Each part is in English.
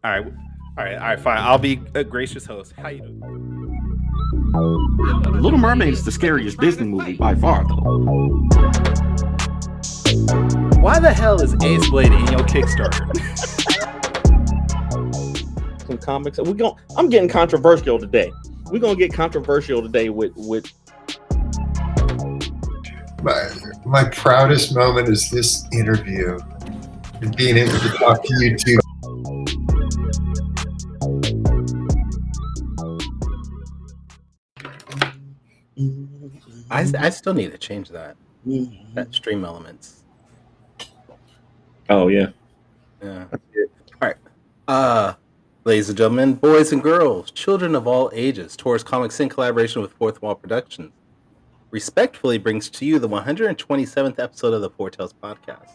All right, fine. I'll be a gracious host. How you doing? Little Mermaid is the scariest Disney movie by far, though. Why the hell is Ace Blade in your Kickstarter? Some comics. I'm getting controversial today. We're gonna get controversial today with. My proudest moment is this interview and being able to talk to you two. I still need to change that stream elements. Oh yeah. Yeah. All right. Ladies and gentlemen, boys and girls, children of all ages, Taurus Comics in collaboration with Fourth Wall Productions respectfully brings to you the 127th episode of the Four Tales podcast.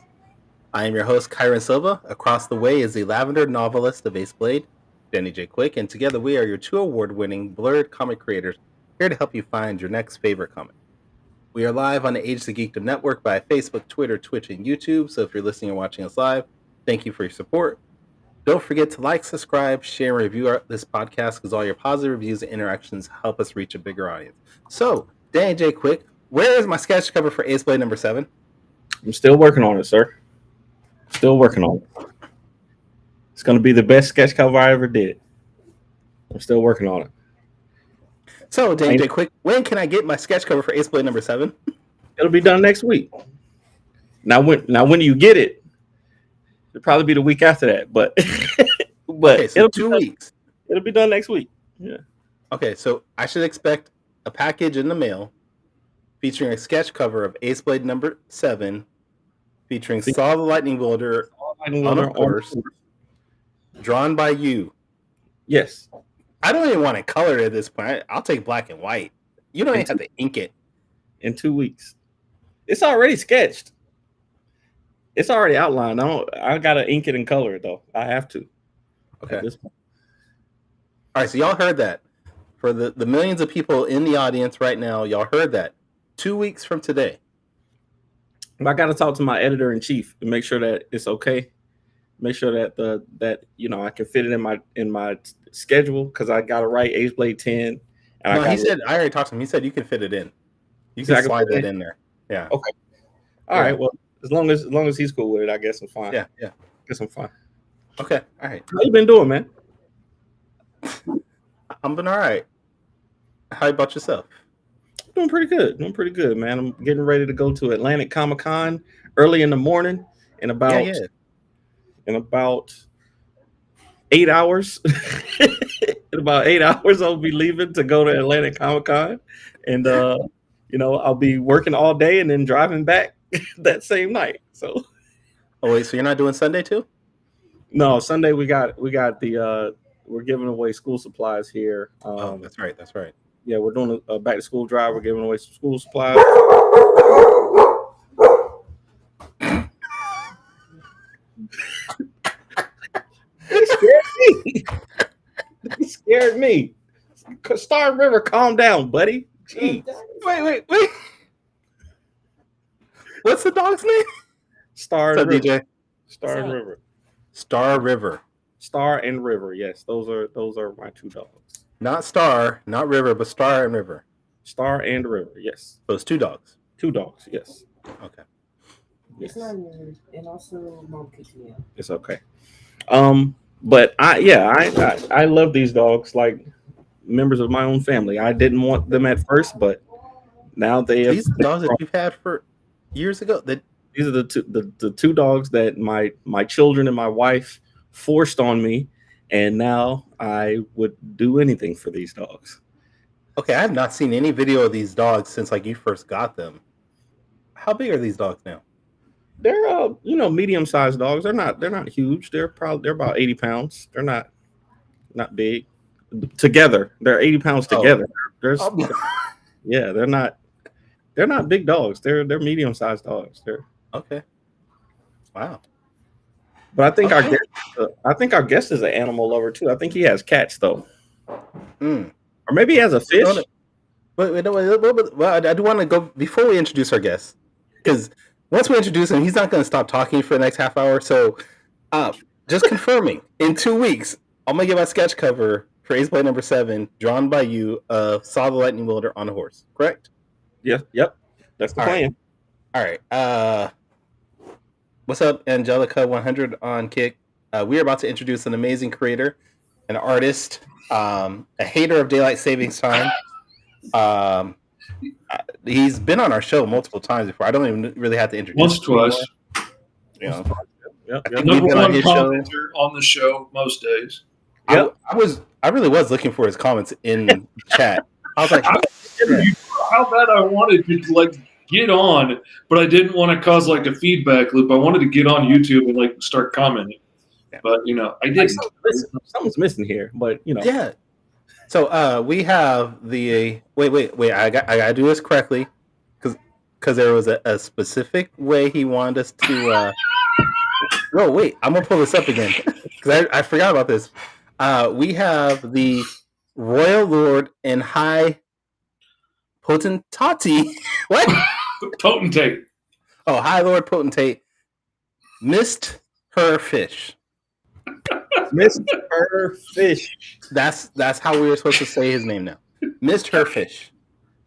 I am your host, Kyron Silva. Across the way is the lavender novelist of Ace Blade, Danny J. Quick, and together we are your two award-winning blurred comic creators here to help you find your next favorite comic. We are live on the Age the Geekdom Network by Facebook, Twitter, Twitch, and YouTube, so if you're listening or watching us live, thank you for your support. Don't forget to like, subscribe, share, and review this podcast because all your positive reviews and interactions help us reach a bigger audience. So, Danny J. Quick, where is my sketch cover for Ace Blade number 7? I'm still working on it, sir. Still working on it. It's going to be the best sketch cover I ever did. I'm still working on it. So, Danny J. Quick, when can I get my sketch cover for Ace Blade number 7? It'll be done next week. Now when you get it, it'll probably be the week after that. But okay, so it'll 2 weeks. It'll be done next week. Yeah. Okay, so I should expect a package in the mail featuring a sketch cover of Ace Blade number 7, featuring Saw the Lightning Wielder on a horse, drawn by you. Yes. I don't even want it colored at this point. I'll take black and white. You don't even have to ink it. In 2 weeks. It's already sketched. It's already outlined. I gotta ink it and color it though. I have to. Okay. All right, so y'all heard that. For the millions of people in the audience right now, y'all heard that. 2 weeks from today. I gotta talk to my editor in chief to make sure that it's okay. Make sure that I can fit it in my schedule because I gotta write Ace Blade 10. And no, he said I already talked to him. He said you can fit it in. You can slide that in there. Yeah. Okay. All right. Well, as long as he's cool with it, I guess I'm fine. Yeah. I guess I'm fine. Okay. All right. How you been doing, man? I'm been all right. How about yourself? Doing pretty good, man. I'm getting ready to go to Atlantic Comic Con early in the morning in about 8 hours. In about 8 hours, I'll be leaving to go to Atlantic Comic Con, and I'll be working all day and then driving back that same night. So, oh wait, so you're not doing Sunday too? No, Sunday we got the we're giving away school supplies here. That's right. Yeah, we're doing a back to school drive. We're giving away some school supplies. He scared me. Star River, calm down, buddy. Jeez. Wait. What's the dog's name? Star River. DJ? Star and River. Star River. Star and River. Yes, those are my two dogs. Not Star, not River, but Star and River. Star and River. Yes. Those two dogs. Two dogs. Yes. Okay. Yes. It's not weird, and also mom kicked me out. It's okay. But I love these dogs like members of my own family. I didn't want them at first, but now these dogs that you've had for years ago. These are the two dogs that my children and my wife forced on me, and now I would do anything for these dogs. Okay, I have not seen any video of these dogs since like you first got them. How big are these dogs now? They're medium-sized dogs. They're not huge. They're about 80 pounds. They're not big. Together, they're 80 pounds together. Yeah, they're not big dogs. They're medium-sized dogs. They're okay. Wow. But I think our guest is an animal lover too. I think he has cats though. Or maybe he has a fish. Well, I do want to go before we introduce our guest because once we introduce him, he's not going to stop talking for the next half hour. So, just confirming, in 2 weeks, I'm going to get my sketch cover for Ace Blade number 7, drawn by you, of Saw the Lightning Wielder on a horse. Correct? Yep. That's the plan. All right. What's up, Angelica 100 on Kick? We are about to introduce an amazing creator, an artist, a hater of daylight savings time. He's been on our show multiple times before. I don't even really have to introduce him twice. You know, Yep. Number one commenter on the show most days. Yep. I really was looking for his comments in the chat. I was like, how bad I wanted to like get on, but I didn't want to cause like a feedback loop. I wanted to get on YouTube and like start commenting, but I didn't. Something's missing here, but Yeah. So we have the wait. I gotta do this correctly because there was a specific way he wanted us to. No, wait. I'm gonna pull this up again because I forgot about this. We have the Royal Lord and High Potentati. What? Potentate. Oh, High Lord Potentate missed her fish. Missed her fish. That's how we were supposed to say his name now. Missed her fish.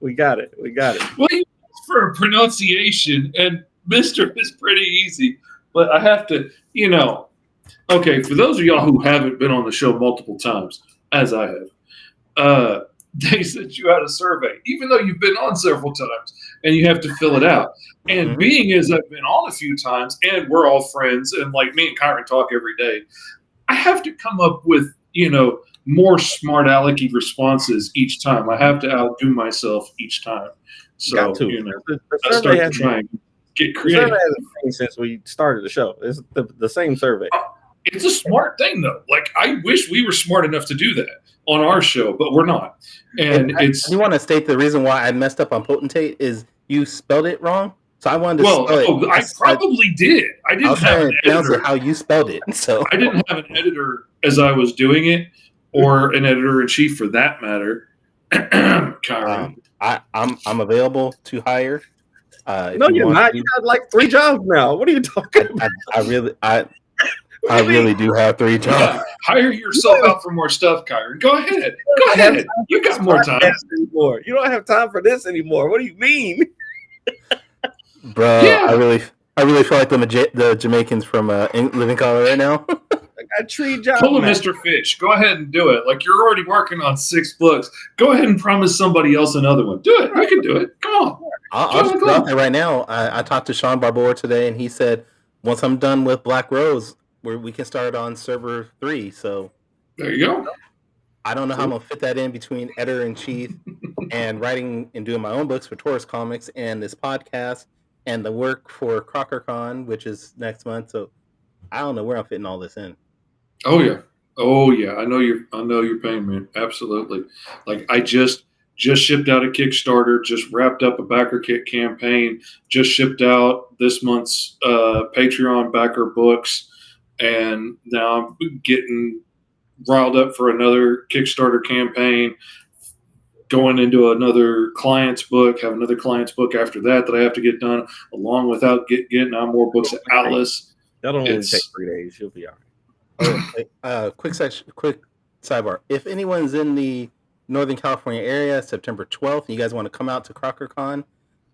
We got it. Well, you asked for a pronunciation, and Mister is pretty easy. But I have to, okay, for those of y'all who haven't been on the show multiple times, as I have, they sent you out a survey, even though you've been on several times, and you have to fill it out. And being as I've been on a few times, and we're all friends, and like me and Kyron talk every day, I have to come up with, more smart alecky responses each time. I have to outdo myself each time. So, I start to try and get creative. The survey hasn't changed since we started the show. It's the same survey. It's a smart thing, though. Like, I wish we were smart enough to do that on our show, but we're not. And it's. You want to state the reason why I messed up on potentate is you spelled it wrong. So I wanted to spell it. I probably did. I didn't have an editor. How you spelled it. So I didn't have an editor as I was doing it, or an editor in chief for that matter. I'm available to hire. No, you're not. You got like 3 jobs now. What are you talking about? I really do have 3 jobs. Yeah, hire yourself out for more stuff, Kyron. Go ahead. You got more time. Anymore. You don't have time for this anymore. What do you mean? Bro, yeah. I really feel like the Jamaicans from Living Color right now. I got 3 jobs. Pull a Mr. Fish. Go ahead and do it. Like, you're already working on 6 books. Go ahead and promise somebody else another one. Do it. You can do it. Come on. I'll just put out there right now. I talked to Sean Barbour today, and he said once I'm done with Black Rose, we can start on server 3. So there you go. I don't know how I'm gonna fit that in between editor in chief and writing and doing my own books for Taurus Comics and this podcast and the work for CrockerCon, which is next month. So I don't know where I'm fitting all this in. Oh yeah. I know your pain, man. Absolutely. Like, I just shipped out a Kickstarter, just wrapped up a backer kit campaign, just shipped out this month's Patreon backer books, and now I'm getting riled up for another Kickstarter campaign, going into another client's book, have another client's book after that I have to get done, along with getting on more books at Atlas. That'll only take 3 days. You'll be all right. Quick sidebar. If anyone's in the Northern California area, September 12th, you guys want to come out to CrockerCon,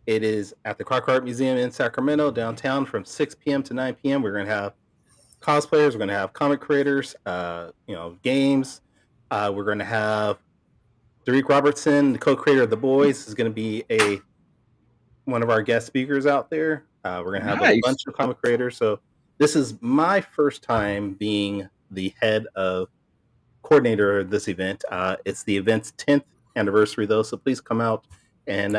it is at the Crocker Art Museum in Sacramento, downtown, from 6 p.m. to 9 p.m. We're going to have cosplayers, we're going to have comic creators, games. We're going to have Derek Robertson, the co-creator of The Boys, is going to be one of our guest speakers out there. We're going to have a bunch of comic creators. So this is my first time being the head of coordinator of this event. It's the event's 10th anniversary, though, so please come out and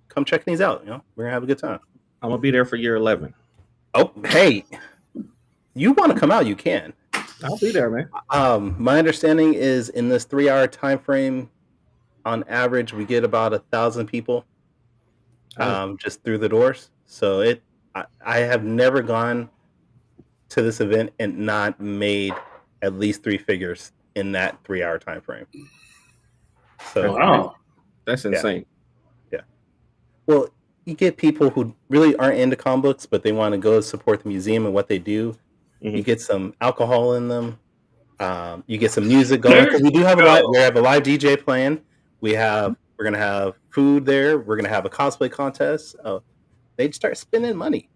come check these out. We're going to have a good time. I'm going to be there for year 11. Oh, hey. You want to come out, you can. I'll be there, man. My understanding is in this 3-hour time frame, on average, we get about 1,000 people just through the doors. So I have never gone to this event and not made at least 3 figures in that 3-hour time frame. So wow, that's insane. Yeah. Well, you get people who really aren't into comic books, but they want to go support the museum and what they do. You get some alcohol in them. You get some music going because we do have we have a live DJ playing. We're gonna have food there. We're gonna have a cosplay contest. They'd start spending money.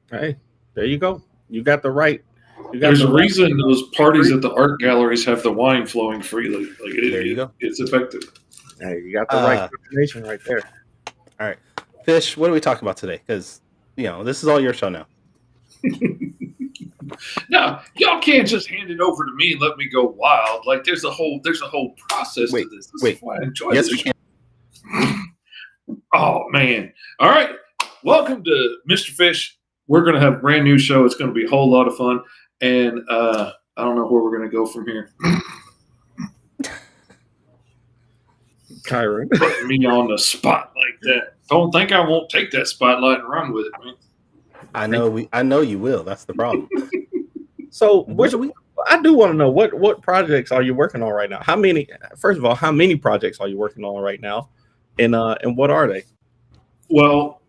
Hey, there you go. You got the right. There's a reason those parties at the art galleries have the wine flowing freely. Like there you go. It's effective. Hey, you got the right combination right there. All right, Fish. What are we talking about today? Because this is all your show now. No, y'all can't just hand it over to me and let me go wild. Like there's a whole process to this. This is why I enjoy this. We can. Oh man! All right, welcome to Mr. Fish. We're gonna have a brand new show. It's gonna be a whole lot of fun, and I don't know where we're gonna go from here. Kyron, putting me on the spot like that. Don't think I won't take that spotlight and run with it, man. I know you will. That's the problem. So, I do want to know what projects are you working on right now? First of all, how many projects are you working on right now, and what are they? Well,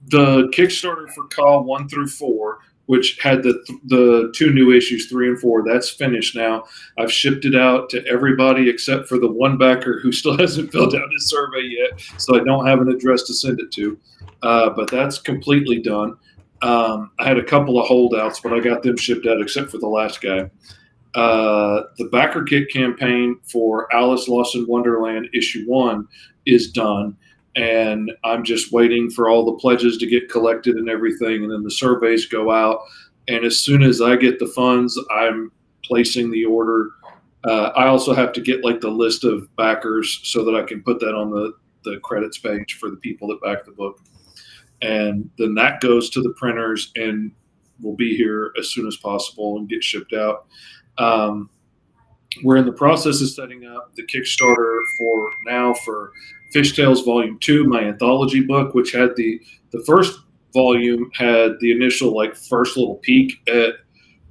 the Kickstarter for Call 1 through 4, which had the 2 new issues, 3 and 4, that's finished now. I've shipped it out to everybody except for the one backer who still hasn't filled out his survey yet, so I don't have an address to send it to. But that's completely done. I had a couple of holdouts, but I got them shipped out except for the last guy. The backer kit campaign for Alice Lost in Wonderland issue 1 is done, and I'm just waiting for all the pledges to get collected and everything, and then the surveys go out, and as soon as I get the funds, I'm placing the order. I also have to get like the list of backers so that I can put that on the credits page for the people that back the book. And then that goes to the printers and will be here as soon as possible and get shipped out. We're in the process of setting up the Kickstarter for Fish Tales Volume 2, my anthology book, which had the first volume had the initial first little peek at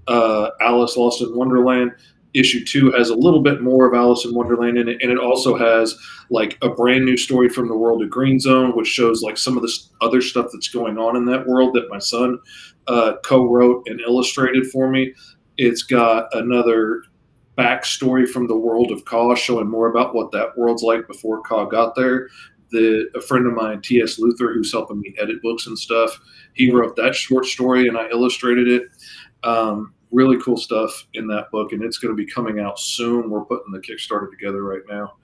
Alice Lost in Wonderland. Issue 2 has a little bit more of Alice in Wonderland in it, and it also has a brand new story from the world of Green Zone, which shows some of the other stuff that's going on in that world that my son co-wrote and illustrated for me. It's got another backstory from the world of Kaw, showing more about what that world's like before Kaw got there. A friend of mine, T.S. Luther, who's helping me edit books and stuff, he wrote that short story and I illustrated it. Really cool stuff in that book, and it's going to be coming out soon. We're putting the Kickstarter together right now.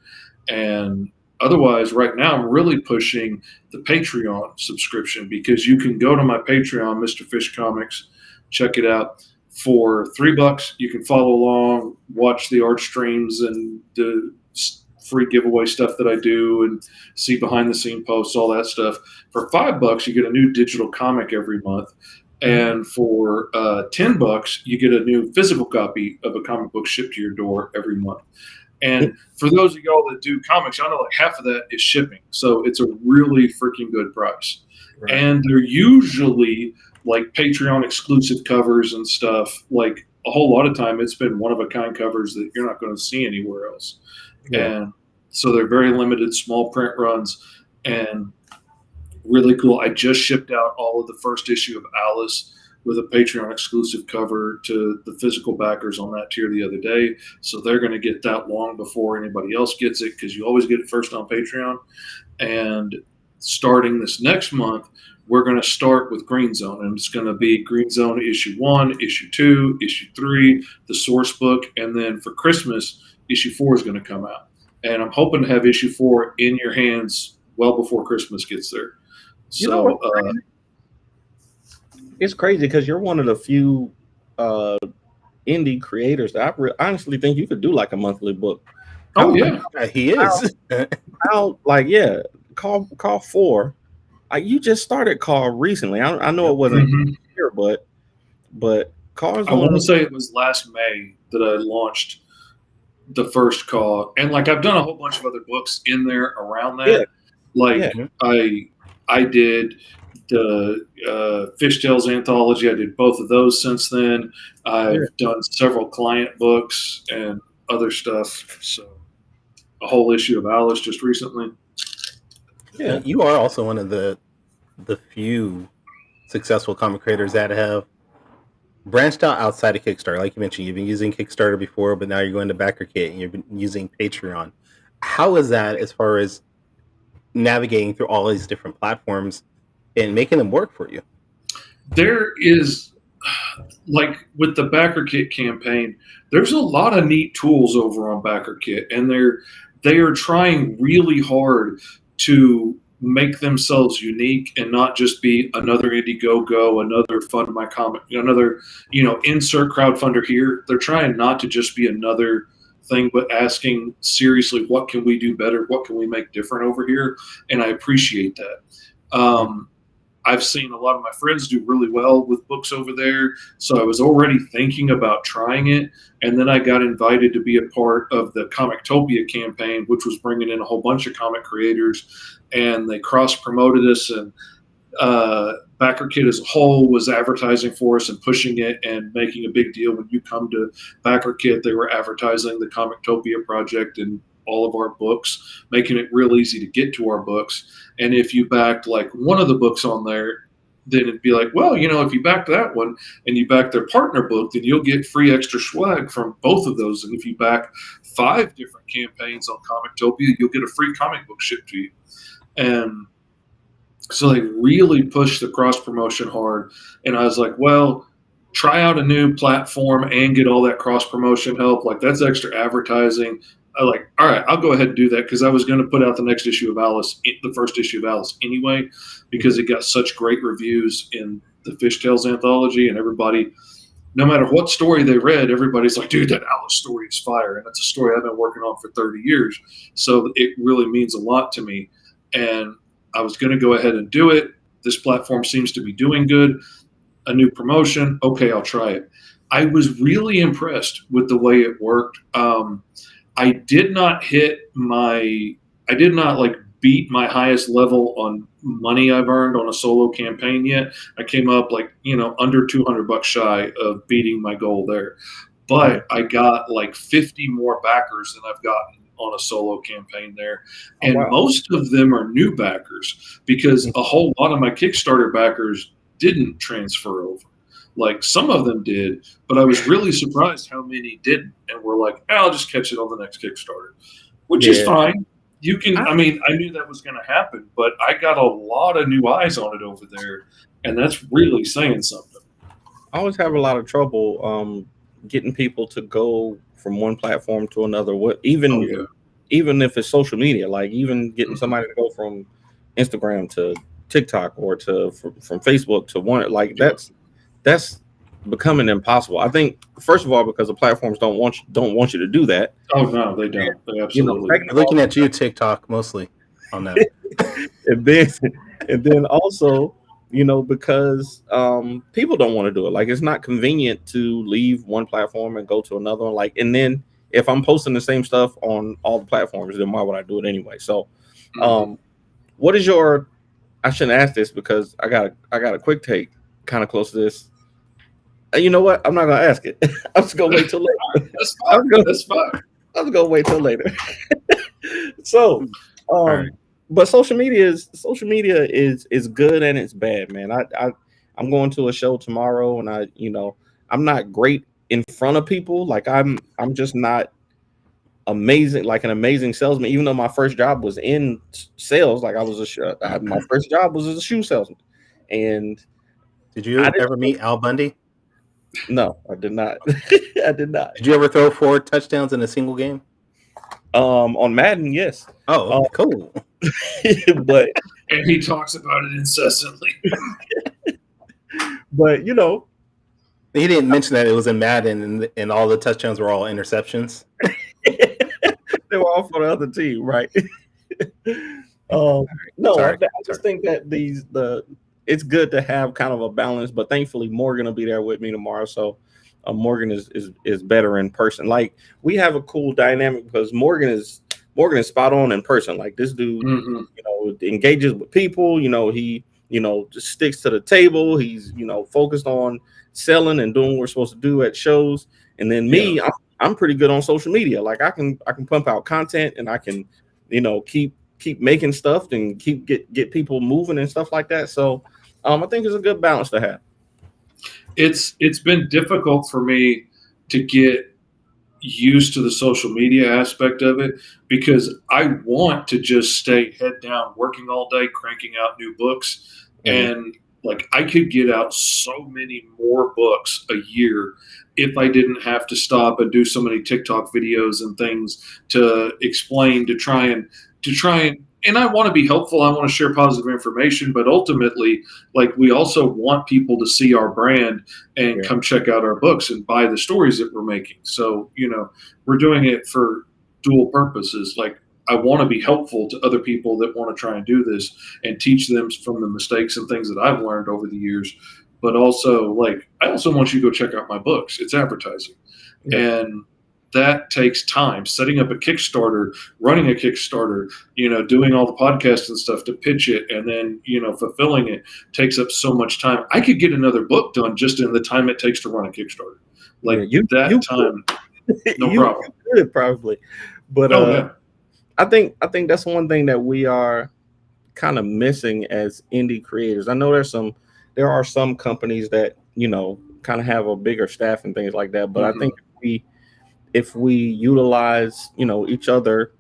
And otherwise, right now, I'm really pushing the Patreon subscription, because you can go to my Patreon, Mr. Fish Comics, check it out. For $3, you can follow along, watch the art streams and the free giveaway stuff that I do, and see behind the scene posts, all that stuff. For $5, you get a new digital comic every month. And for $10, you get a new physical copy of a comic book shipped to your door every month. And for those of y'all that do comics, I know half of that is shipping. So it's a really freaking good price. Right. And they're usually Patreon exclusive covers and stuff. A whole lot of time, it's been one-of-a-kind covers that you're not going to see anywhere else. Yeah. And so they're very limited, small print runs, and really cool. I just shipped out all of the first issue of Alice with a Patreon exclusive cover to the physical backers on that tier the other day. So they're going to get that long before anybody else gets it, because you always get it first on Patreon. And starting this next month, we're going to start with Green Zone, and it's going to be Green Zone issue 1, issue 2, issue 3, the source book, and then for Christmas, issue 4 is going to come out. And I'm hoping to have issue 4 in your hands well before Christmas gets there. So it's crazy because you're one of the few indie creators that I honestly think you could do a monthly book. He is. Call 4. You just started Call recently. I know it wasn't here, but Call's. I want to say it was last May that I launched the first Call, and I've done a whole bunch of other books in there around that. I did the Fish Tales anthology. I did both of those since then. I've done several client books and other stuff. So a whole issue of Alice just recently. Yeah, you are also one of the the few successful comic creators that have branched out outside of Kickstarter. Like you mentioned, you've been using Kickstarter before, but now you're going to BackerKit and you've been using Patreon. How is that as far as navigating through all these different platforms and making them work for you? There is, like with the BackerKit campaign, there's a lot of neat tools over on BackerKit, and they are trying really hard to make themselves unique and not just be another Indiegogo, another fund my comic, another, insert crowdfunder here. They're trying not to just be another thing, but asking seriously, what can we do better? What can we make different over here? And I appreciate that. I've seen a lot of my friends do really well with books over there, so I was already thinking about trying it, and then I got invited to be a part of the Comictopia campaign, which was bringing in a whole bunch of comic creators, and they cross-promoted us, and BackerKit as a whole was advertising for us and pushing it and making a big deal. When you come to BackerKit, they were advertising the Comictopia project and all of our books, making it real easy to get to our books. And if you backed like one of the books on there, then it'd be like, well, if you back that one and you back their partner book, then you'll get free extra swag from both of those. And if you back 5 different campaigns on Comictopia, you'll get a free comic book shipped to you. And so they really pushed the cross promotion hard. And I was like, well, try out a new platform and get all that cross promotion help. Like, that's extra advertising. All right, I'll go ahead and do that, because I was going to put out the next issue of Alice, the first issue of Alice anyway, because it got such great reviews in the Fishtails anthology, and everybody, no matter what story they read, everybody's like, dude, that Alice story is fire, and that's a story I've been working on for 30 years, so it really means a lot to me, and I was going to go ahead and do it. This platform seems to be doing good. A new promotion, okay, I'll try it. I was really impressed with the way it worked. I did not beat my highest level on money I've earned on a solo campaign yet. I came up under $200 shy of beating my goal there, but I got like 50 more backers than I've gotten on a solo campaign there. And most of them are new backers, because a whole lot of my Kickstarter backers didn't transfer over. Like, some of them did, but I was really surprised how many didn't, and were like, I'll just catch it on the next Kickstarter, which is fine. You can, I knew that was going to happen, but I got a lot of new eyes on it over there, and that's really saying something. I always have a lot of trouble getting people to go from one platform to another. Even if it's social media, like even getting somebody to go from Instagram to TikTok or from Facebook to one, like that's becoming impossible. I think, first of all, because the platforms don't want you to do that. Oh no, they don't. They absolutely. Looking at you, TikTok, mostly on that. and then also, because people don't want to do it. Like, it's not convenient to leave one platform and go to another one. Like, and then if I'm posting the same stuff on all the platforms, then why would I do it anyway? So, what is your? I shouldn't ask this because I got a quick take kind of close to this. You know what? I'm not gonna ask it. I'm just gonna wait till later. That's fine. That's fine. I'm gonna wait till later. So, right. But social media is good and it's bad, man. I'm going to a show tomorrow, and I'm not great in front of people. Like, I'm just not amazing, like an amazing salesman. Even though my first job was in sales, like my first job was as a shoe salesman. And did you ever meet Al Bundy? No, I did not. I did not. Did you ever throw 4 touchdowns in a single game? On Madden, yes. Oh, cool. But and he talks about it incessantly. But he didn't mention that it was in Madden and all the touchdowns were all interceptions. They were all for the other team, right? No, I just think that it's good to have kind of a balance, but thankfully Morgan will be there with me tomorrow. So Morgan is better in person. Like, we have a cool dynamic because Morgan is spot on in person. Like, this dude, engages with people. He just sticks to the table. He's focused on selling and doing what we're supposed to do at shows. And then I'm pretty good on social media. Like, I can pump out content, and I can keep keep making stuff and keep get people moving and stuff like that. So I think it's a good balance to have. It's been difficult for me to get used to the social media aspect of it because I want to just stay head down, working all day, cranking out new books. And like I could get out so many more books a year if I didn't have to stop and do so many TikTok videos and things to explain, to try and I want to be helpful. I want to share positive information, but ultimately, like we also want people to see our brand and come check out our books and buy the stories that we're making. So, we're doing it for dual purposes. Like I want to be helpful to other people that want to try and do this and teach them from the mistakes and things that I've learned over the years. But also, like, I also want you to go check out my books. It's advertising. And that takes time. Setting up a Kickstarter, running a Kickstarter, doing all the podcasts and stuff to pitch it, and then, fulfilling it takes up so much time. I could get another book done just in the time it takes to run a Kickstarter. Like time, no problem. You could probably. But I think that's one thing that we are kind of missing as indie creators. I know there are some companies that, kind of have a bigger staff and things like that. But I think if we utilize, each other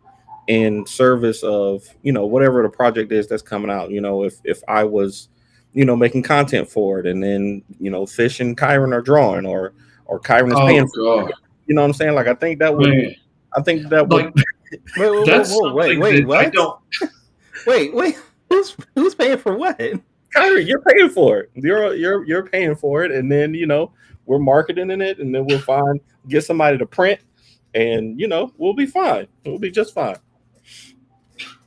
in service of, whatever the project is that's coming out, if I was, making content for it and then, Fish and Kyron are drawing or Kyron is paying for it. You know what I'm saying? Like, I think that would, wait, what? Wait, who's paying for what? Kyron, you're paying for it. You're paying for it. And then, we're marketing in it, and then we'll get somebody to print, and we'll be fine. We'll be just fine.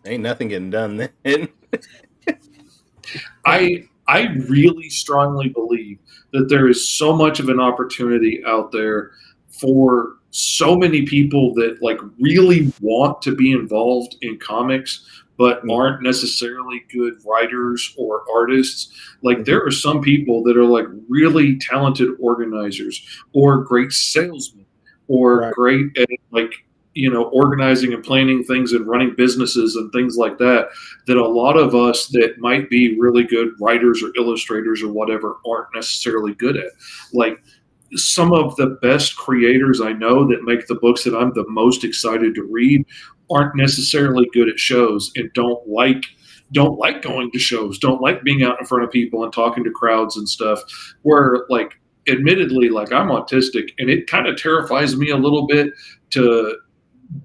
Ain't nothing getting done then. I really strongly believe that there is so much of an opportunity out there for so many people that like really want to be involved in comics but aren't necessarily good writers or artists. Like there are some people that are like really talented organizers or great salesmen or great at like, organizing and planning things and running businesses and things like that, that a lot of us that might be really good writers or illustrators or whatever aren't necessarily good at. Like some of the best creators I know that make the books that I'm the most excited to read aren't necessarily good at shows and don't like going to shows, don't like being out in front of people and talking to crowds and stuff, where like admittedly, like I'm autistic and it kind of terrifies me a little bit to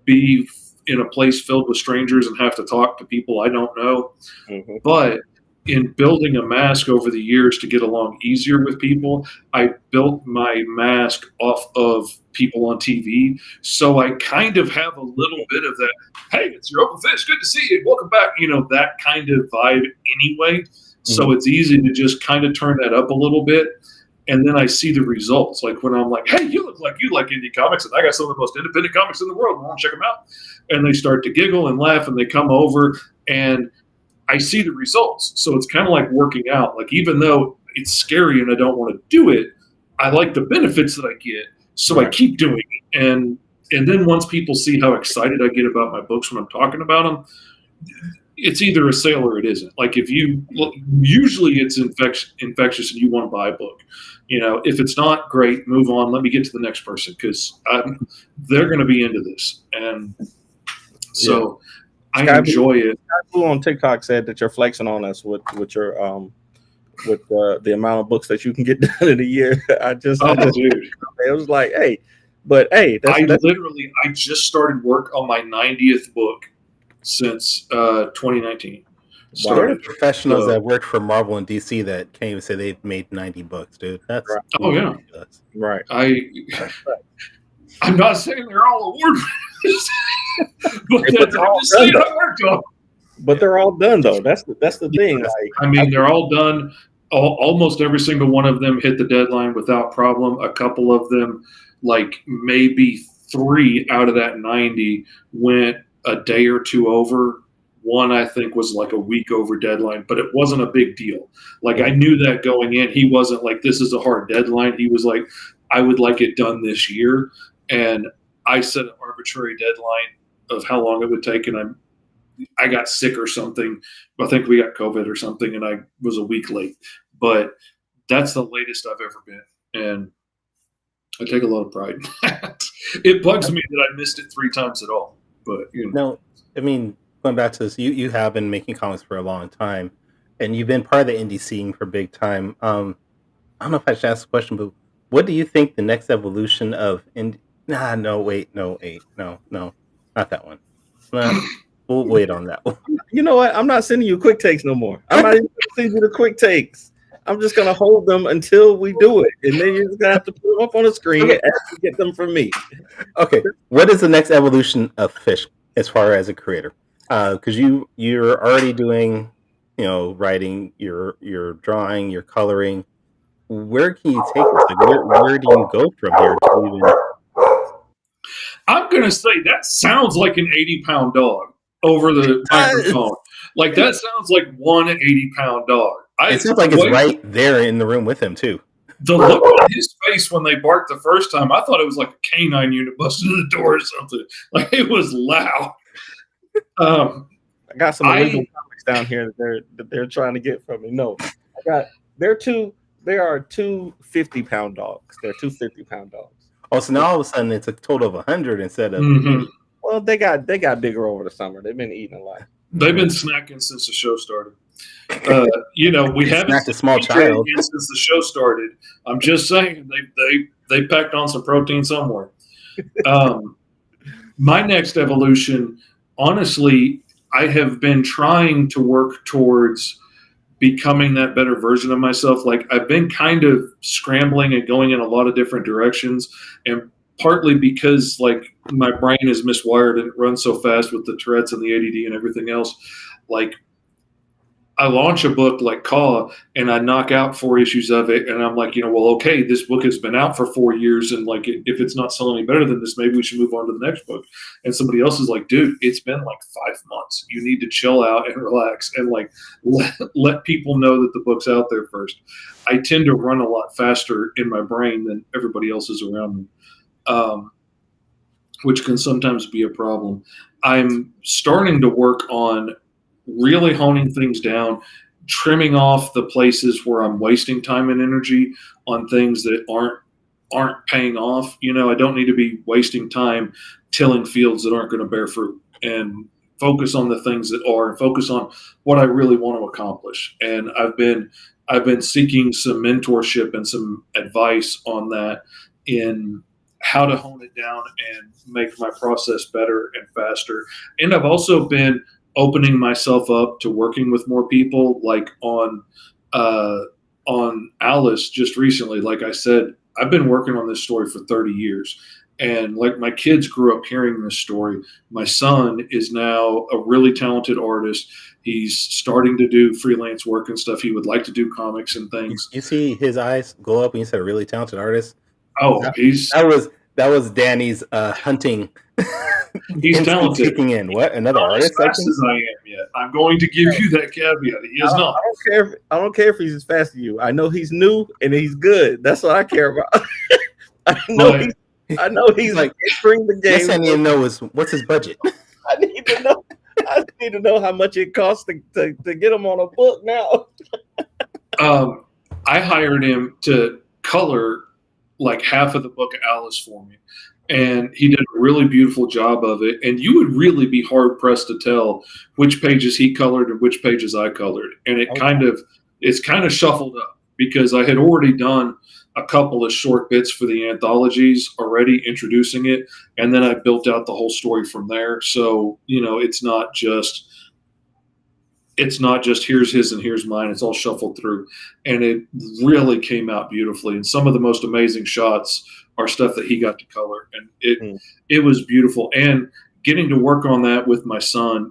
be in a place filled with strangers and have to talk to people I don't know. But in building a mask over the years to get along easier with people, I built my mask off of people on TV. So I kind of have a little bit of that, hey, it's your open fish, good to see you, welcome back, that kind of vibe anyway. So it's easy to just kind of turn that up a little bit. And then I see the results. Like when I'm like, hey, you look like you like indie comics, and I got some of the most independent comics in the world. I want to check them out. And they start to giggle and laugh, and they come over, and I see the results. So it's kind of like working out. Like even though it's scary and I don't want to do it, I like the benefits that I get. So I keep doing it. And then once people see how excited I get about my books when I'm talking about them, it's either a sale or it isn't. Like usually it's infectious and you want to buy a book. If it's not, great, move on. Let me get to the next person because they're going to be into this. And so I enjoy it. Who on TikTok said that you're flexing on us with your with the amount of books that you can get done in a year. Dude. It was like, hey, I just started work on my 90th book since 2019. Wow. There are professionals that worked for Marvel and DC that can't even say they've made 90 books, dude. That's right. I'm not saying they're all award winners, but I'm just saying I worked on. But they're all done though. That's the thing. They're all done. Almost every single one of them hit the deadline without problem. A couple of them, like maybe 3 out of that 90, went a day or two over. One, I think, was like a week over deadline, but it wasn't a big deal. Like I knew that going in. He wasn't like, this is a hard deadline. He was like, I would like it done this year. And I set an arbitrary deadline of how long it would take, and I got sick or something. I think we got COVID or something, and I was a week late. But that's the latest I've ever been, and I take a lot of pride in that. It bugs me that I missed it 3 times at all. But No, I mean, going back to this, you have been making comics for a long time, and you've been part of the indie scene for big time. I don't know if I should ask the question, but what do you think the next evolution of indie? Nah, no, wait, no, not that one. Nah, we'll wait on that one. You know what? I'm not sending you quick takes no more. I'm not even going to send you the quick takes. I'm just going to hold them until we do it. And then you're just going to have to put them up on the screen and get them from me. Okay. What is the next evolution of Fish as far as a creator? Because you're already doing, writing, you're drawing, you're coloring. Where can you take this? Like, where do you go from here to even... I'm going to say that sounds like an 80-pound dog over the microphone. Like, that sounds like one 80-pound dog. It sounds like it's right there in the room with him, too. The look on his face when they barked the first time, I thought it was like a canine unit busted in the door or something. Like, it was loud. I got some illegal comics down here that they're trying to get from me. No, they are two 50-pound dogs. They're 2 50-pound dogs. Oh, so now all of a sudden it's a total of 100 instead of... Mm-hmm. Well, they got bigger over the summer. They've been eating a lot. They've been snacking since the show started. We haven't a small child since the show started. I'm just saying they packed on some protein somewhere. My next evolution, honestly, I have been trying to work towards becoming that better version of myself. Like, I've been kind of scrambling and going in a lot of different directions, and partly because like my brain is miswired and it runs so fast with the Tourette's and the ADD and everything else. Like, I launch a book like Caw and I knock out 4 issues of it, and I'm like, well, okay, this book has been out for 4 years, and like, if it's not selling any better than this, maybe we should move on to the next book. And somebody else is like, dude, it's been like 5 months. You need to chill out and relax and like let people know that the book's out there first. I tend to run a lot faster in my brain than everybody else is around me, which can sometimes be a problem. I'm starting to work on really honing things down, trimming off the places where I'm wasting time and energy on things that aren't paying off. I don't need to be wasting time tilling fields that aren't going to bear fruit, and focus on the things that are, and focus on what I really want to accomplish. And I've been seeking some mentorship and some advice on that, in how to hone it down and make my process better and faster. And I've also been opening myself up to working with more people, like on Alice just recently. Like I said, I've been working on this story for 30 years. And like, my kids grew up hearing this story. My son is now a really talented artist. He's starting to do freelance work and stuff. He would like to do comics and things. You see his eyes go up when you said a really talented artist? Oh, that was Danny's hunting. He's talented. Kicking in. What? Another artist? As fast as I am yet. I'm going to give you that caveat. He is not. I don't care if he's as fast as you. I know he's new and he's good. That's what I care about. I know he's like entering the game. Yes, I need to know what's his budget. I need to know how much it costs to get him on a book now. I hired him to color like half of the book of Alice for me, and he did a really beautiful job of it. And you would really be hard pressed to tell which pages he colored and which pages I colored. And it's kind of shuffled up, because I had already done a couple of short bits for the anthologies already, introducing it, and then I built out the whole story from there. So it's not just here's his and here's mine. It's all shuffled through, and it really came out beautifully. And some of the most amazing shots are stuff that he got to color, and it was beautiful. And getting to work on that with my son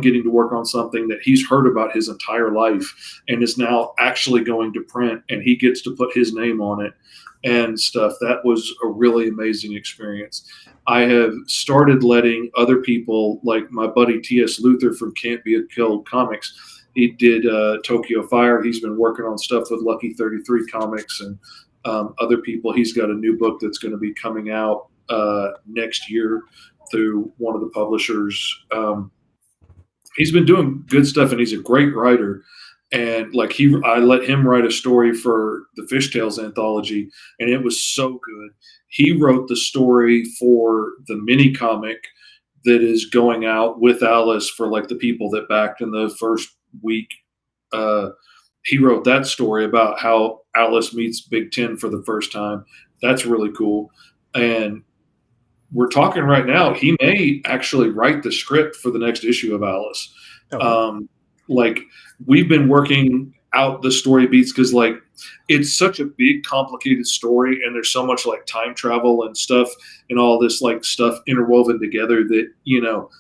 getting to work on something that he's heard about his entire life and is now actually going to print, and he gets to put his name on it and stuff. That was a really amazing experience. I have started letting other people, like my buddy T.S. Luther from Can't Be Killed Comics. He did Tokyo Fire. He's been working on stuff with Lucky 33 Comics and other people. He's got a new book that's going to be coming out next year through one of the publishers. he's been doing good stuff, and he's a great writer. And like I let him write a story for the Fishtails anthology, and it was so good. He wrote the story for the mini comic that is going out with Alice for like the people that backed in the first week. He wrote that story about how Alice meets Big Ten for the first time. That's really cool. And we're talking right now, he may actually write the script for the next issue of Alice. Okay. Like we've been working out the story beats because like it's such a big complicated story, and there's so much like time travel and stuff and all this like stuff interwoven together that, you know,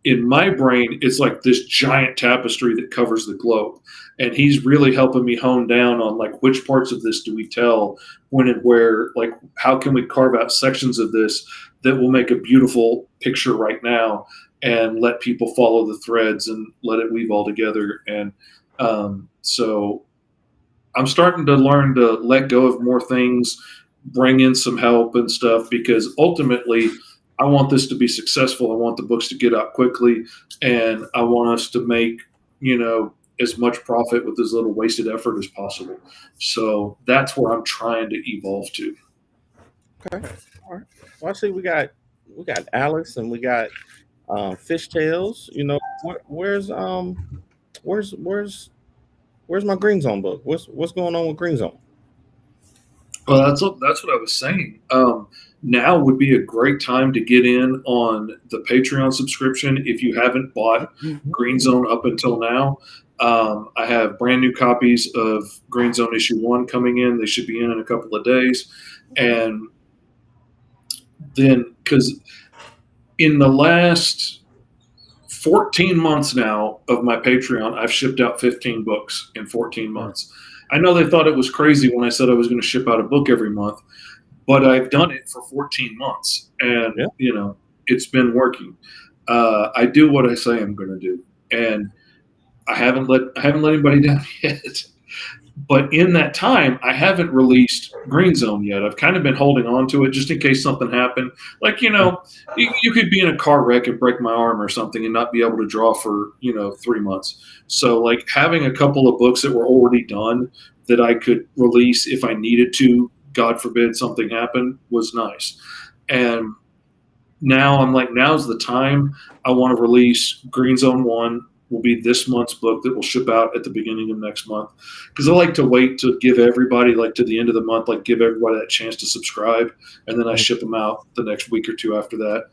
in my brain it's like this giant tapestry that covers the globe, and he's really helping me hone down on like which parts of this do we tell when and where, like how can we carve out sections of this that will make a beautiful picture right now and let people follow the threads and let it weave all together. And so I'm starting to learn to let go of more things, bring in some help and stuff, because ultimately I want this to be successful. I want the books to get out quickly, and I want us to make, you know, as much profit with as little wasted effort as possible. So that's where I'm trying to evolve to. Okay. All right. Well, I see we got Alice and we got Fishtails. You know, where's my Green Zone book? What's going on with Green Zone? Well, that's what I was saying. Now would be a great time to get in on the Patreon subscription if you haven't bought Green Zone up until now. I have brand new copies of Green Zone issue 1 coming in. They should be in a couple of days. And then, because in the last 14 months now of my Patreon, I've shipped out 15 books in 14 months. I know they thought it was crazy when I said I was going to ship out a book every month, but I've done it for 14 months, and you know, it's been working. I do what I say I'm going to do, and I haven't let anybody down yet. But in that time, I haven't released Green Zone yet. I've kind of been holding on to it just in case something happened. Like, you know, you could be in a car wreck and break my arm or something and not be able to draw for, you know, 3 months. So, like, having a couple of books that were already done that I could release if I needed to, God forbid something happened, was nice. And now I'm like, now's the time. I want to release Green Zone 1. Will be this month's book that will ship out at the beginning of next month, because I like to wait to give everybody, like, to the end of the month, like give everybody that chance to subscribe, and then I ship them out the next week or two after that.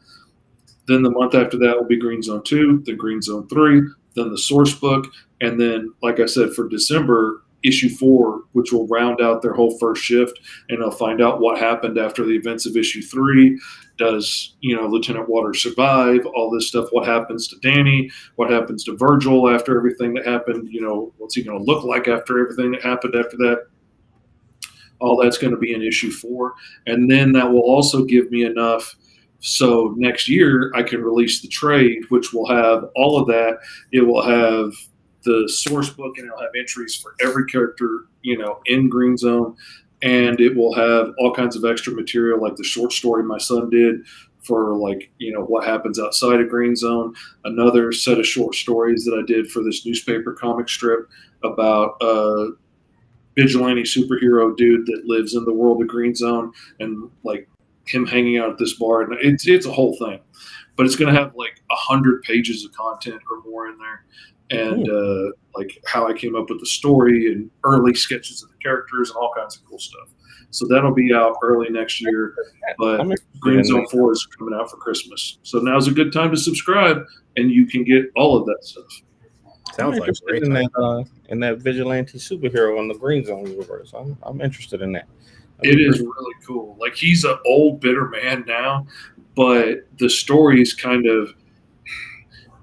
Then the month after that will be Green Zone 2, then Green Zone 3, then the source book, and then, like I said, for December, issue 4, which will round out their whole first shift, and I'll find out what happened after the events of issue 3. Does, you know, Lieutenant Waters survive? All this stuff. What happens to Danny? What happens to Virgil after everything that happened? You know, what's he going to look like after everything that happened after that? All that's going to be in issue 4. And then that will also give me enough so next year I can release the trade, which will have all of that. It will have the source book, and it'll have entries for every character, you know, in Green Zone. And it will have all kinds of extra material, like the short story my son did for, like, you know, what happens outside of Green Zone. Another set of short stories that I did for this newspaper comic strip about a vigilante superhero dude that lives in the world of Green Zone, and like him hanging out at this bar. And it's a whole thing, but it's going to have like 100 pages of content or more in there. And like how I came up with the story and early sketches of the characters and all kinds of cool stuff. So that'll be out early next year. But Green Zone 4 is coming out for Christmas. So now's a good time to subscribe, and you can get all of that stuff. Sounds like great in that vigilante superhero in the Green Zone universe. I'm interested in that. It is really cool. Like, he's an old, bitter man now, but the story's kind of,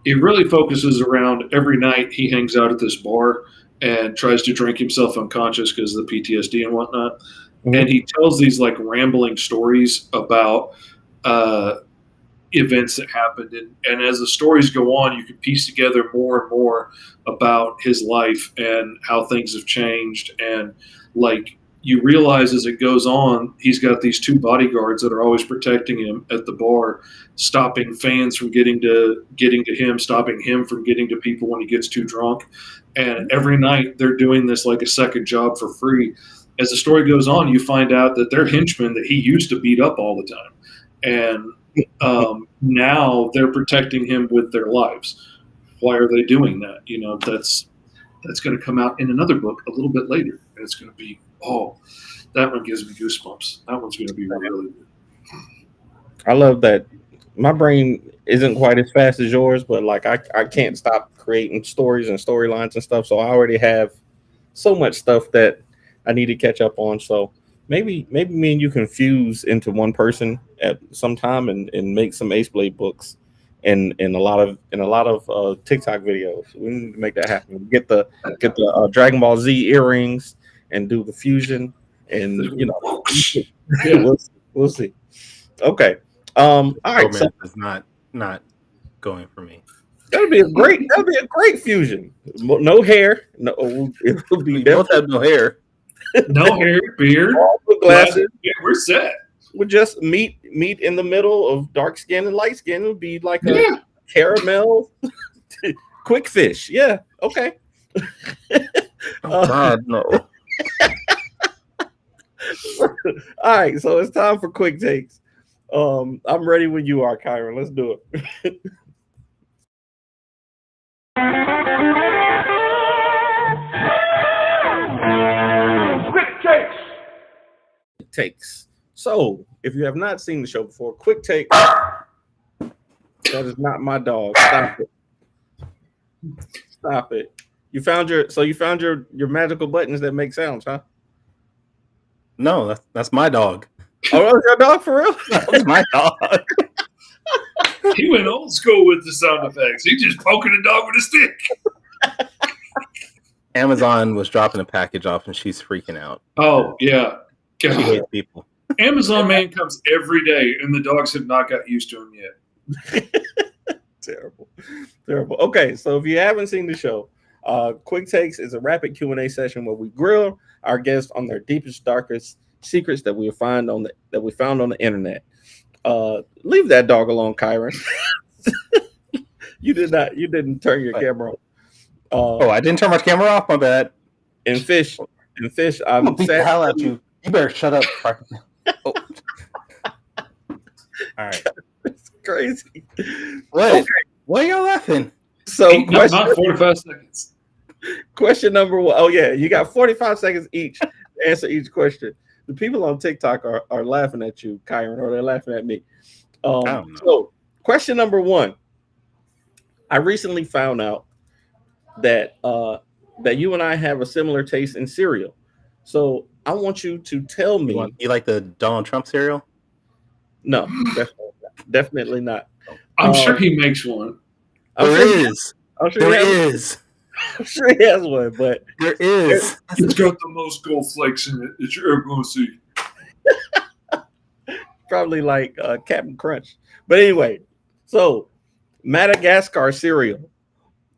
it really focuses around every night he hangs out at this bar and tries to drink himself unconscious because of the PTSD and whatnot. Mm-hmm. And he tells these like rambling stories about events that happened. And as the stories go on, you can piece together more and more about his life and how things have changed. And like you realize as it goes on, he's got these two bodyguards that are always protecting him at the bar, stopping fans from getting to him, stopping him from getting to people when he gets too drunk. And every night they're doing this like a second job for free. As the story goes on, you find out that they're henchmen that he used to beat up all the time. And now they're protecting him with their lives. Why are they doing that? You know, that's going to come out in another book a little bit later. And it's going to be, that one gives me goosebumps. That one's going to be really good. I love that. My brain isn't quite as fast as yours, but like I can't stop creating stories and storylines and stuff. So I already have so much stuff that I need to catch up on. So maybe me and you can fuse into one person at some time and make some Ace Blade books and a lot of TikTok videos. We need to make that happen. Get the Dragon Ball Z earrings and do the fusion, and you know, yeah. we'll see. Okay. All right. So is not going for me. That'd be a great fusion. No hair. No, it would be. We both have no hair. No hair, beard, glasses. Yeah, we're set. Would just meet in the middle of dark skin and light skin. It would be like a caramel quick fish. Yeah. Okay. Oh God, no. All right, so it's time for quick takes. I'm ready when you are, Kyron. Let's do it. Quick takes. So, if you have not seen the show before, quick take. That is not my dog. Stop it. Stop it. You found your magical buttons that make sounds, huh? No, that's my dog. Oh, that's your dog for real? That's my dog. He went old school with the sound effects. He just poking a dog with a stick. Amazon was dropping a package off and she's freaking out. Oh, yeah. God. She hates people. Amazon man comes every day and the dogs have not got used to him yet. Terrible. Okay, so if you haven't seen the show, Quick Takes is a rapid Q&A session where we grill our guests on their deepest, darkest secrets that we found on the internet. Leave that dog alone, Kyron. You didn't turn your camera on. I didn't turn my camera off. My bad. And fish, I'm beat the hell out of you. You better shut up. Oh. All right. It's crazy. What? Okay. Why are y'all laughing? So not 45 seconds. Question number 1. Oh yeah, you got 45 seconds each to answer each question. The people on TikTok are laughing at you, Kyron, or they're laughing at me. So question number 1. I recently found out that you and I have a similar taste in cereal. So I want you to tell me. You like the Donald Trump cereal? No, definitely not. I'm sure he makes one. There is. I'm sure he has one, but there is. It's got the most gold flakes in it that you're ever going to see. Probably like Captain Crunch. But anyway, so Madagascar cereal.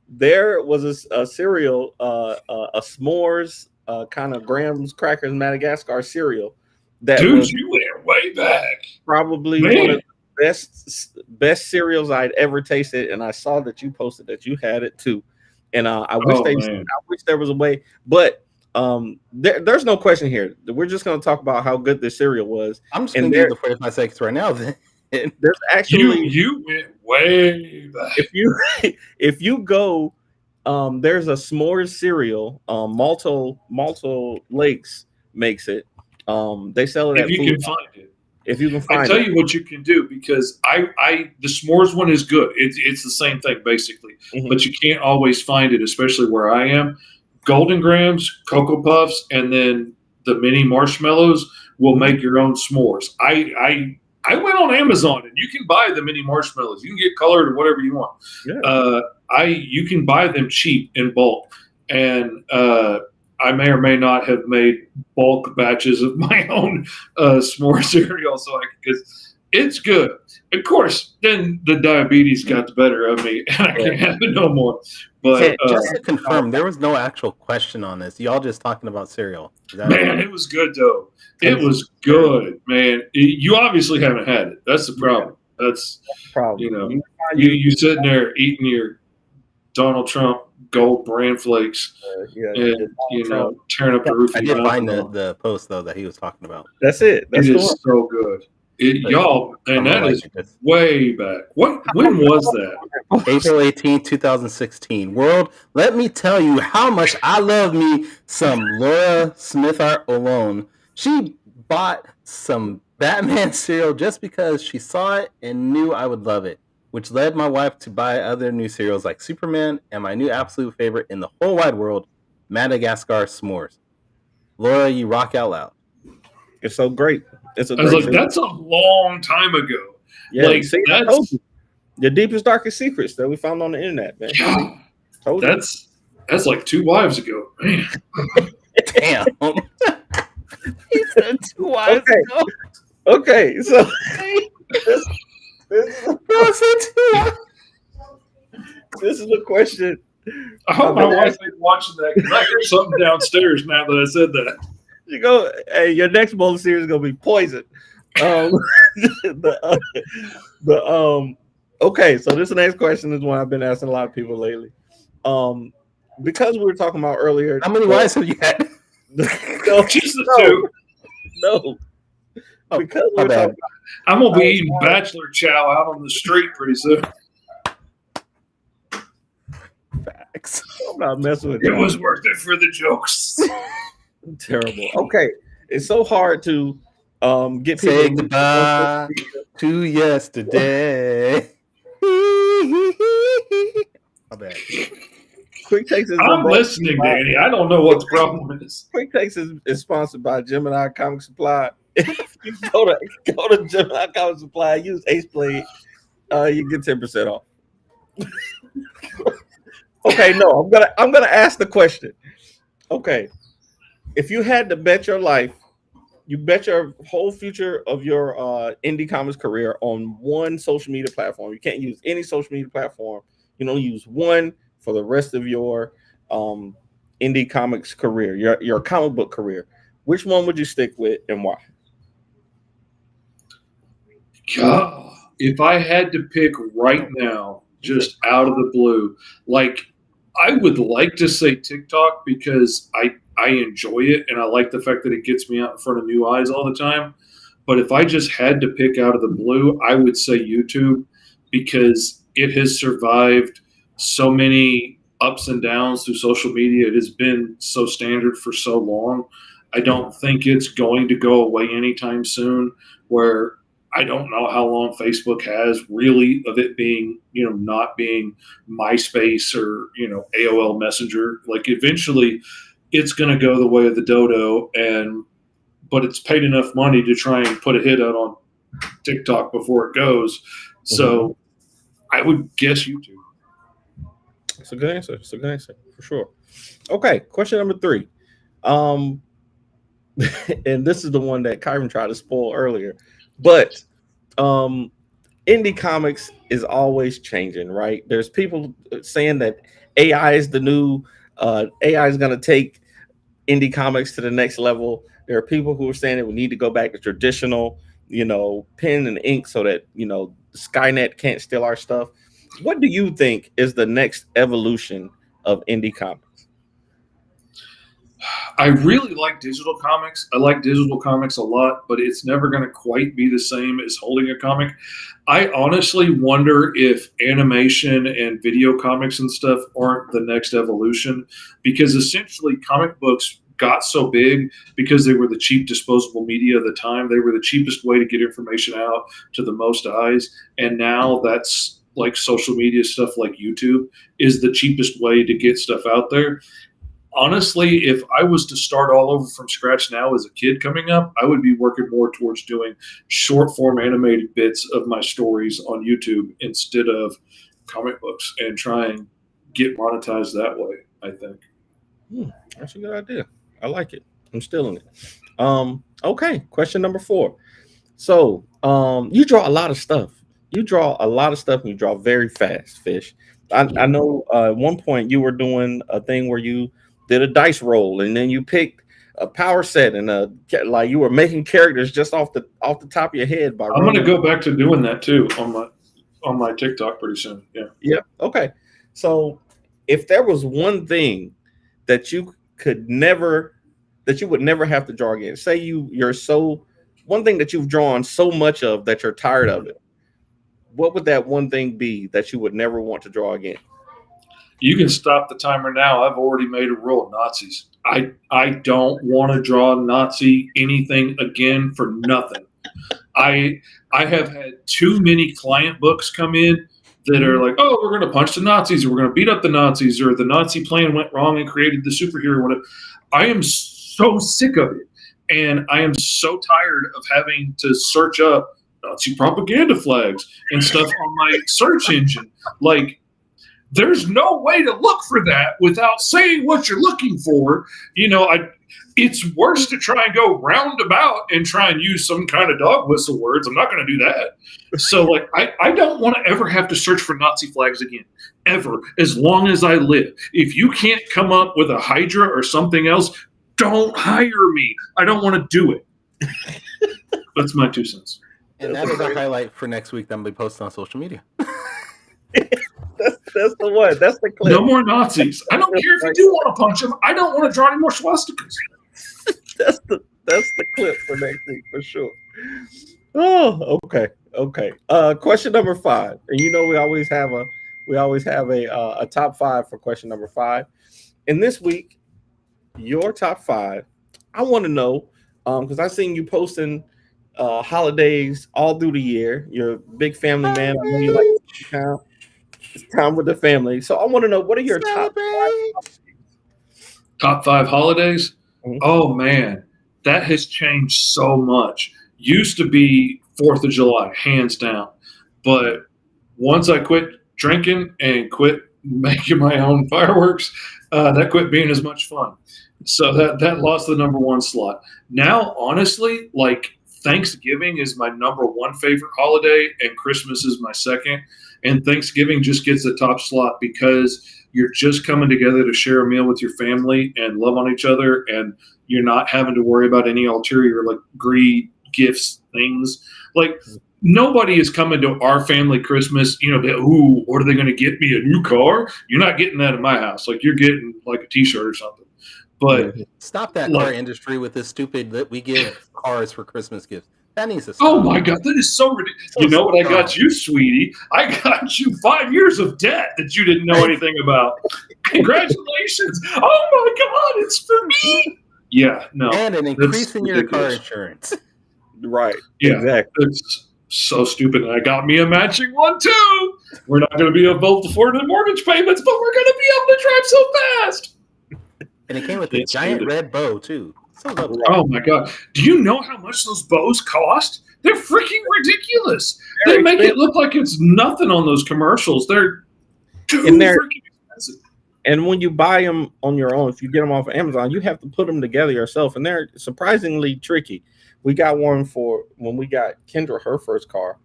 There was a cereal, a s'mores kind of grahams, crackers, Madagascar cereal. Dude, you went way back. Probably one of the best cereals I'd ever tasted, and I saw that you posted that you had it too. And I wish there was a way, but there's no question here. We're just going to talk about how good this cereal was. I'm just going to do the 45 seconds right now. Then there's actually you went way back. If you go, there's a s'mores cereal. Malto Lakes makes it. They sell it if at you food. can find it. If you can find I tell you what you can do, because the s'mores one is good. It's the same thing basically, but you can't always find it, especially where I am. Golden Grams, Cocoa Puffs, and then the mini marshmallows will make your own s'mores. I went on Amazon and you can buy the mini marshmallows. You can get colored or whatever you want. Yeah. You can buy them cheap in bulk, and I may or may not have made bulk batches of my own s'more cereal, because it's good. of course, then the diabetes got the better of me, and I can't have it no more. But just to confirm, there was no actual question on this. Y'all just talking about cereal. Man, it was good though. It was good, man. You obviously haven't had it. That's the problem. That's the problem. You sitting there eating your Donald Trump Gold Bran Flakes, and tearing up the roof. I did find the post though that he was talking about. That's it. That's it is so good. Y'all, and that is way back. When was that? April 18, 2016. World, let me tell you how much I love me some Laura Smithart alone. She bought some Batman cereal just because she saw it and knew I would love it, which led my wife to buy other new cereals like Superman and my new absolute favorite in the whole wide world, Madagascar S'mores. Laura, you rock out loud. It's so great. I was like, that's a long time ago. Yeah, like that's the deepest, darkest secrets that we found on the internet, man. Yeah, that's like 2 wives ago, man. Damn. He said 2 wives ago. Okay, so this is a question. I hope my wife ain't watching that because I hear something downstairs now that I said that. You go, hey, your next bowl series is gonna be poison. Okay, so this next question is one I've been asking a lot of people lately. Because we were talking about earlier. How many wives have you had? Just the 2. No. Because we're talking about, I'm gonna be eating bachelor chow out on the street pretty soon. Facts. I'm not messing with it. It was worth it for the jokes. Terrible. Okay, it's so hard to get people say goodbye to yesterday. My bad. Quick Takes is I'm listening, Danny. I don't know what the problem is. Quick Takes is sponsored by Gemini Comic Supply. If you go to Gemini Comic Supply, use Ace Blade, you get 10% off. Okay, no, I'm gonna ask the question. Okay. If you had to bet your life, you bet your whole future of your indie comics career on one social media platform. You can't use any social media platform. You don't use one for the rest of your indie comics career, your comic book career. Which one would you stick with and why? God, if I had to pick right now, just out of the blue, like I would like to say TikTok because I enjoy it and I like the fact that it gets me out in front of new eyes all the time. But if I just had to pick out of the blue, I would say YouTube because it has survived so many ups and downs through social media. It has been so standard for so long. I don't think it's going to go away anytime soon, where I don't know how long Facebook has really of it being, not being MySpace or, AOL Messenger. Like eventually it's going to go the way of the dodo, but it's paid enough money to try and put a hit out on TikTok before it goes. So I would guess YouTube. It's a good answer. It's a good answer for sure. Okay, question number 3. And this is the one that Kyron tried to spoil earlier. But indie comics is always changing, right? There's people saying that AI is the new AI is going to take indie comics to the next level. There are people who are saying that we need to go back to traditional, pen and ink so that, Skynet can't steal our stuff. What do you think is the next evolution of indie comics? I really like digital comics. I like digital comics a lot, but it's never going to quite be the same as holding a comic. I honestly wonder if animation and video comics and stuff aren't the next evolution, because essentially comic books got so big because they were the cheap disposable media of the time. They were the cheapest way to get information out to the most eyes. And now that's like social media stuff like YouTube is the cheapest way to get stuff out there. Honestly, if I was to start all over from scratch now as a kid coming up, I would be working more towards doing short form animated bits of my stories on YouTube instead of comic books and try and get monetized that way, I think. That's a good idea. I like it. I'm stealing it. Okay, question number 4. So you draw a lot of stuff. you draw a lot of stuff and you draw very fast, Fish. I know at one point you were doing a thing where you did a dice roll and then you picked a power set and like you were making characters just off the top of your head by I'm going to rolling. go back to doing that too on my TikTok pretty soon. Yeah. Yep. Okay. So if there was one thing that you could never that you would never have to draw again, say you're so one thing that you've drawn so much of that you're tired of it, what would that one thing be that you would never want to draw again? You can stop the timer now. I've already made a rule of Nazis. I don't want to draw Nazi anything again for nothing. I have had too many client books come in that are like, oh, we're going to punch the Nazis, or we're going to beat up the Nazis, or the Nazi plan went wrong and created the superhero. Or whatever. I am so sick of it, and I am so tired of having to search up Nazi propaganda flags and stuff on my search engine. Like, there's no way to look for that without saying what you're looking for. It's worse to try and go roundabout and try and use some kind of dog whistle words. I'm not going to do that. So, like, I don't want to ever have to search for Nazi flags again, ever, as long as I live. If you can't come up with a Hydra or something else, don't hire me. I don't want to do it. That's my 2 cents. And that is a highlight for next week that I'm going to be posting on social media. That's the one. That's the clip. No more Nazis. I don't care if you do want to punch them. I don't want to draw any more swastikas. That's the clip for next week for sure. Oh, okay. Question number 5, and we always have a top 5 for question number 5. And this week, your top 5. I want to know because I've seen you posting holidays all through the year. You're a big family man. I know you like it's time with the family. So I want to know, what are your top 5 holidays? Mm-hmm. Oh man, that has changed so much. Used to be 4th of July, hands down. But once I quit drinking and quit making my own fireworks, that quit being as much fun. So that lost the number 1 slot. Now, honestly, like, Thanksgiving is my number 1 favorite holiday, and Christmas is my second. And Thanksgiving just gets the top slot because you're just coming together to share a meal with your family and love on each other, and you're not having to worry about any ulterior, like, greed, gifts, things. Like, nobody is coming to our family Christmas, ooh, what are they going to get me, a new car? You're not getting that in my house. Like, you're getting, like, a T-shirt or something. But stop that car industry with this stupid that we give cars for Christmas gifts. That needs to stop. Oh my God, that is so ridiculous. You know what I got you, sweetie? I got you 5 years of debt that you didn't know anything about. Congratulations. Oh my God, it's for me. Yeah, no. And an increase in your car insurance. Right. Yeah, exactly. It's so stupid. And I got me a matching one too. We're not going to be able to afford the mortgage payments, but we're going to be able to drive so fast. And it came with a giant red bow too. So oh my God. Do you know how much those bows cost? They're freaking ridiculous. They make it look like it's nothing on those commercials. They're too freaking expensive. And when you buy them on your own, if you get them off of Amazon, you have to put them together yourself. And they're surprisingly tricky. We got one for when we got Kendra her first car.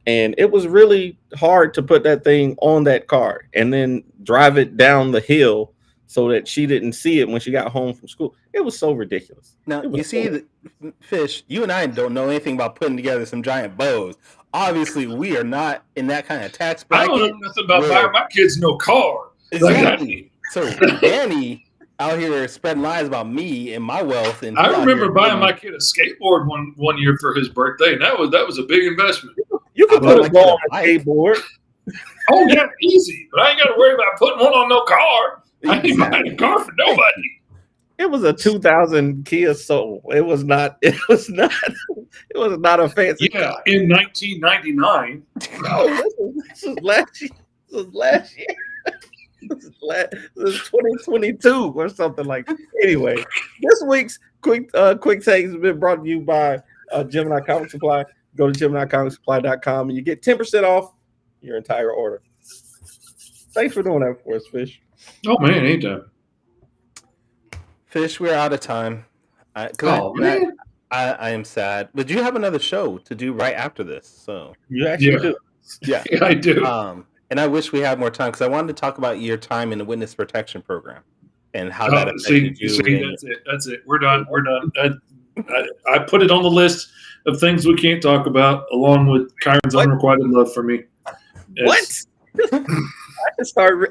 And it was really hard to put that thing on that car and then drive it down the hill so that she didn't see it when she got home from school. It was so ridiculous. Now, you see, Fish, you and I don't know anything about putting together some giant bows. Obviously, we are not in that kind of tax bracket. I don't know nothing about buying my kids no car. Exactly. So, Danny out here spreading lies about me and my wealth. And I remember buying my kid a skateboard one year for his birthday, and that was a big investment. You can put a ball on a skateboard. Oh, yeah, easy. But I ain't got to worry about putting one on no car. I ain't buying a car for nobody. It was a 2000 Kia Soul. It was not a fancy car. In 1999. No, this was last year. This was 2022 or something like that. Anyway, this week's quick takes has been brought to you by Gemini Comic Supply. Go to GeminiComicSupply.com and you get 10% off your entire order. Thanks for doing that for us, Fish. Oh man, anytime. Fish, we're out of time. I am sad. But you have another show to do right after this. So you actually do. Yeah, I do. And I wish we had more time because I wanted to talk about your time in the witness protection program and how that affected you. That's it. We're done. I put it on the list of things we can't talk about, along with Kyron's unrequited love for me. What?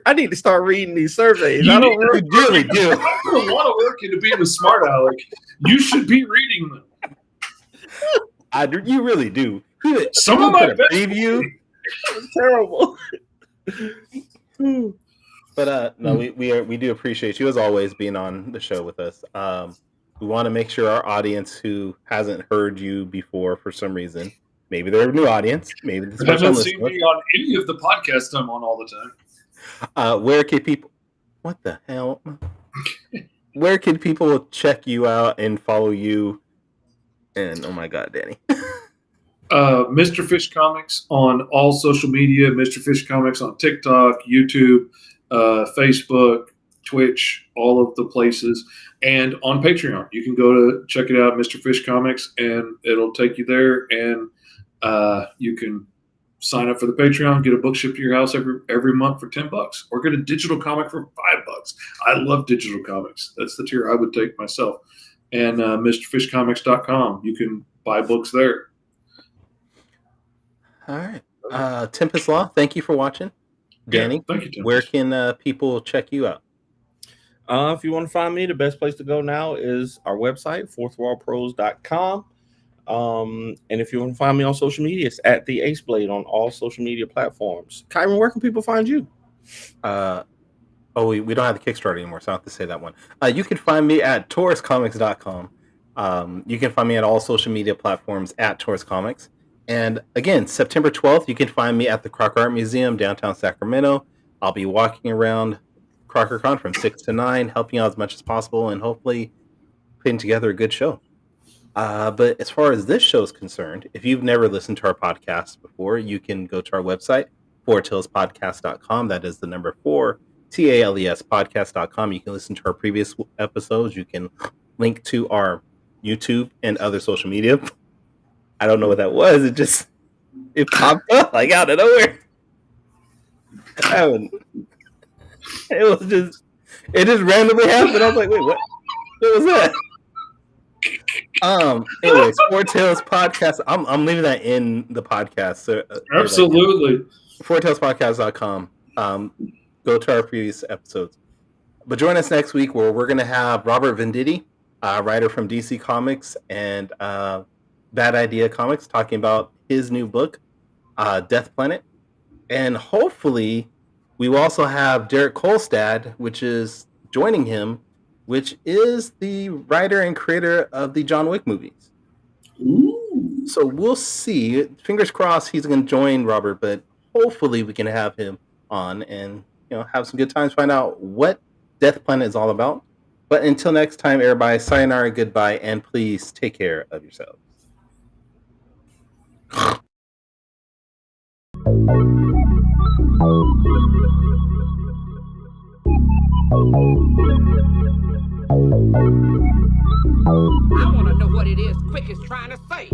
I need to start reading these surveys. You really do. I put a lot of work into being a smart aleck. You should be reading them. You really do. Some of my best preview. Terrible. But no, we do appreciate you as always being on the show with us. We want to make sure our audience who hasn't heard you before for some reason, maybe they're a new audience, maybe they haven't seen me on any of the podcasts I'm on all the time. Where can people? What the hell? Where can people check you out and follow you? And oh my God, Danny. Mr. Fish Comics on all social media. Mr. Fish Comics on TikTok, YouTube, Facebook, Twitch, all of the places, and on Patreon. You can go to check it out, Mr. Fish Comics, and it'll take you there. And you can sign up for the Patreon, get a book shipped to your house every month for $10, or get a digital comic for $5. I love digital comics. That's the tier I would take myself. And MrFishComics.com. You can buy books there. All right. Tempest Law, thank you for watching. Danny, yeah, thank you, Tempest. Where can people check you out? If you want to find me, the best place to go now is our website, fourthwallpros.com. And if you want to find me on social media, it's at the Ace Blade on all social media platforms. Kyron, where can people find you? We don't have the Kickstarter anymore, so I don't have to say that one. You can find me at tauruscomics.com. You can find me at all social media platforms at Taurus Comics. And again, September 12th, you can find me at the Crocker Art Museum, downtown Sacramento. I'll be walking around CrockerCon from 6 to 9, helping out as much as possible and hopefully putting together a good show. But as far as this show is concerned, if you've never listened to our podcast before, you can go to our website, fourtalespodcast.com. That is the number 4, TALES podcast.com. You can listen to our previous episodes. You can link to our YouTube and other social media. I don't know what that was. It popped up like out of nowhere. It just randomly happened. I was like, wait, what was that? Anyways, Four Tales Podcast. I'm leaving that in the podcast. So, absolutely. fourtalespodcast.com. Go to our previous episodes. But join us next week where we're going to have Robert Venditti, writer from DC Comics and Bad Idea Comics, talking about his new book, Death Planet. And hopefully we will also have Derek Kolstad, which is joining him, which is the writer and creator of the John Wick movies. Ooh. So we'll see. Fingers crossed he's going to join Robert, but hopefully we can have him on and have some good times, find out what Death Planet is all about. But until next time, everybody, sayonara, goodbye, and please take care of yourselves. I want to know what it is Quick is trying to say.